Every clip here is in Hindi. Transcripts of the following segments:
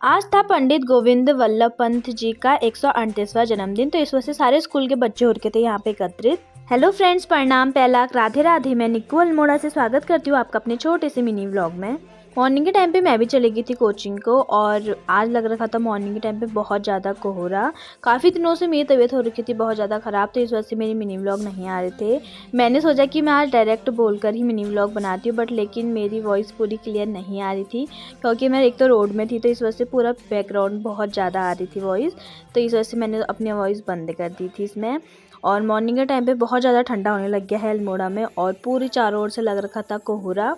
आज था पंडित गोविंद वल्लभ पंत जी का 138वां जन्मदिन। तो इस वजह से सारे स्कूल के बच्चे हो रखे थे यहाँ पे एकत्रित। हेलो फ्रेंड्स, प्रणाम, पहला राधे राधे। मैं निक्कू अल्मोड़ा से स्वागत करती हूँ आपका अपने छोटे से मिनी व्लॉग में। मॉर्निंग के टाइम पे मैं भी चली गई थी कोचिंग को, और आज लग रखा था मॉर्निंग के टाइम पे बहुत ज़्यादा कोहरा। काफ़ी दिनों से मेरी तबीयत हो रखी थी बहुत ज़्यादा ख़राब, तो इस वजह से मेरी मिनी व्लॉग नहीं आ रहे थे। मैंने सोचा कि मैं आज डायरेक्ट बोलकर ही मिनी व्लॉग बनाती हूँ, बट लेकिन मेरी वॉइस पूरी क्लियर नहीं आ रही थी, क्योंकि मैं एक तो रोड में थी, तो इस वजह से पूरा बैकग्राउंड बहुत ज़्यादा आ रही थी वॉइस। तो इस वजह से मैंने अपनी वॉइस बंद कर दी थी इसमें। और मॉर्निंग के टाइम पे बहुत ज़्यादा ठंडा होने लग गया है अल्मोड़ा में, और पूरी चारों ओर से लग रखा था कोहरा।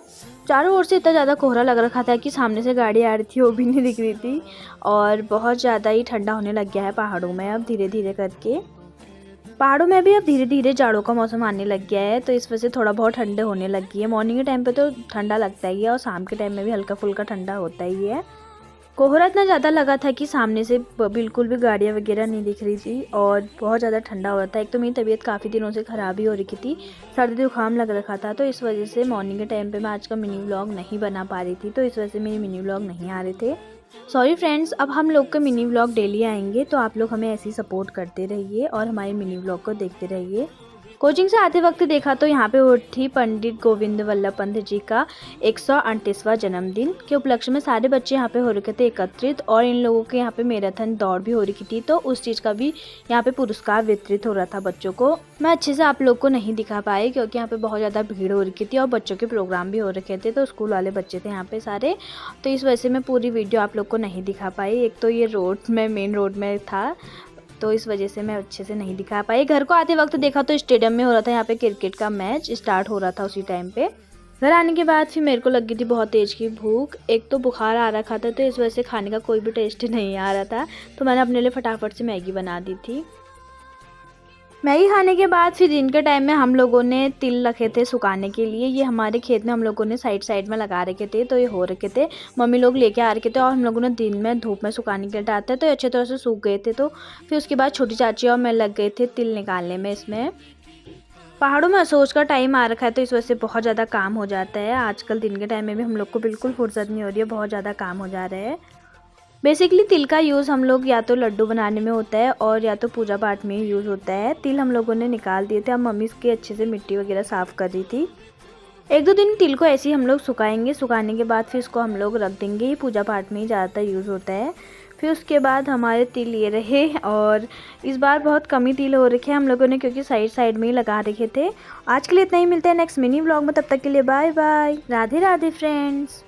चारों ओर से इतना ज़्यादा कोहरा लग रखा था कि सामने से गाड़ी आ रही थी वो भी नहीं दिख रही थी। और बहुत ज़्यादा ही ठंडा होने लग गया है पहाड़ों में अब धीरे धीरे करके। पहाड़ों में भी अब धीरे धीरे जाड़ों का मौसम आने लग गया है, तो इस वजह से थोड़ा बहुत ठंडे होने लग गई है। मॉर्निंग के टाइम पे तो ठंडा लगता ही है, और शाम के टाइम में भी हल्का फुल्का ठंडा होता ही है। कोहरा इतना ज़्यादा लगा था कि सामने से बिल्कुल भी गाड़ियाँ वगैरह नहीं दिख रही थी, और बहुत ज़्यादा ठंडा हो रहा था। एक तो मेरी तबीयत काफ़ी दिनों से ख़राब ही हो रही थी, सर्दी जुकाम लग रखा था, तो इस वजह से मॉर्निंग के टाइम पे मैं आज का मिनी व्लॉग नहीं बना पा रही थी, तो इस वजह से मेरे मिनी व्लॉग नहीं आ रहे थे। सॉरी फ्रेंड्स, अब हम लोग के मिनी व्लॉग डेली आएंगे, तो आप लोग हमें ऐसे ही सपोर्ट करते रहिए और हमारे मिनी व्लॉग को देखते रहिए। कोचिंग से आते वक्त देखा तो यहाँ पे वो थी पंडित गोविंद वल्लभ पंत जी का 138वां जन्मदिन के उपलक्ष्य में सारे बच्चे यहाँ पे हो रखे थे एकत्रित, और इन लोगों के यहाँ पे मैराथन दौड़ भी हो रही थी, तो उस चीज़ का भी यहाँ पे पुरस्कार वितरित हो रहा था बच्चों को। मैं अच्छे से आप लोग को नहीं दिखा पाई, क्योंकि यहाँ पे बहुत ज़्यादा भीड़ हो रखी थी और बच्चों के प्रोग्राम भी हो रखे थे, तो स्कूल वाले बच्चे थे यहाँ पे सारे, तो इस वजह से मैं पूरी वीडियो आप लोग को नहीं दिखा पाई। एक तो ये रोड में, मेन रोड में था, तो इस वजह से मैं अच्छे से नहीं दिखा पाई। घर को आते वक्त देखा तो स्टेडियम में हो रहा था, यहाँ पे क्रिकेट का मैच स्टार्ट हो रहा था उसी टाइम पे। घर आने के बाद फिर मेरे को लग गई थी बहुत तेज़ की भूख, एक तो बुखार आ रखा था, तो इस वजह से खाने का कोई भी टेस्ट नहीं आ रहा था, तो मैंने अपने लिए फटाफट से मैगी बना दी थी। मैगी खाने के बाद फिर दिन के टाइम में हम लोगों ने तिल रखे थे सुखाने के लिए। ये हमारे खेत में हम लोगों ने साइड साइड में लगा रखे थे, तो ये हो रखे थे, मम्मी लोग लेके आ रखे थे, और हम लोगों ने दिन में धूप में सुखाने के लिए डालते हैं, तो अच्छे तरह से सूख गए थे। तो फिर उसके बाद छोटी चाची और मैं लग गए थे तिल निकालने में इसमें। पहाड़ों में असोज का टाइम आ रखा है, तो इस वजह से बहुत ज़्यादा काम हो जाता है आजकल। दिन के टाइम में भी हम लोग को बिल्कुल फुर्सत नहीं हो रही है, बहुत ज़्यादा काम हो जा रहा है। बेसिकली तिल का यूज़ हम लोग या तो लड्डू बनाने में होता है, और या तो पूजा पाठ में यूज़ होता है। तिल हम लोगों ने निकाल दिए थे, अब मम्मी इसके अच्छे से मिट्टी वगैरह साफ़ कर रही थी। एक दो दिन तिल को ऐसे ही हम लोग सुखाएंगे, सुखाने के बाद फिर इसको हम लोग रख देंगे। ये पूजा पाठ में ही ज़्यादातर यूज़ होता है। फिर उसके बाद हमारे तिल ये रहे, और इस बार बहुत कम ही तिल हो रखे हैं हम लोगों ने, क्योंकि साइड साइड में ही लगा रखे थे। आज के लिए इतना ही, मिलते हैं नेक्स्ट मिनी व्लॉग में, तब तक के लिए bye bye, Radhe Radhe friends.